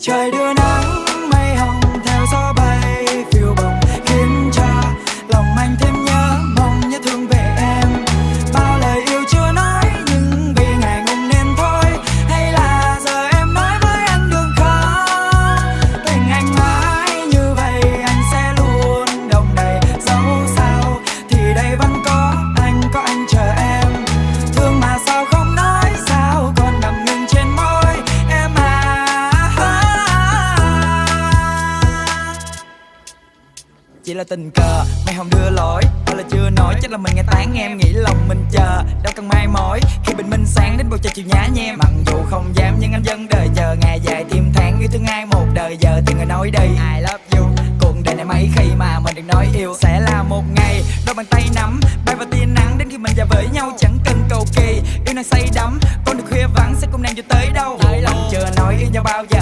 Trời đưa nắng mây hồng theo gió bay phiêu bồng, khiến cho lòng anh thêm nhớ mong nhớ thương về em. Bao lời yêu chưa nói nhưng vì ngại ngùng nên thôi. Hay là giờ em nói với anh đường không? Tình anh mãi như vậy anh sẽ luôn đong đầy. Dẫu sao thì đây vẫn có anh chờ em. Thương mà sao không nói, sao còn đậm ngừng trên môi em à. Chỉ là tình cờ mày không đưa lỗi, hay là chưa nói chắc là mình nghe tán em. Nghĩ lòng mình chờ đâu cần mai mỏi, khi bình minh sáng đến bầu trời chiều nhá nhem. Mặc dù không dám nhưng anh vẫn đợi chờ ngày dài thêm tháng yêu thương ai một đời. Giờ thì người nói đi I love you. Cuộc đời này mấy khi mà mình đừng nói yêu sẽ là một ngày đôi bàn tay nắm bay vào tia nắng. Đến khi mình già với nhau chẳng cần cầu kỳ, yêu nàng say đắm con đường khuya vắng sẽ cùng nàng cho tới đâu. Lòng chưa nói yêu nhau bao giờ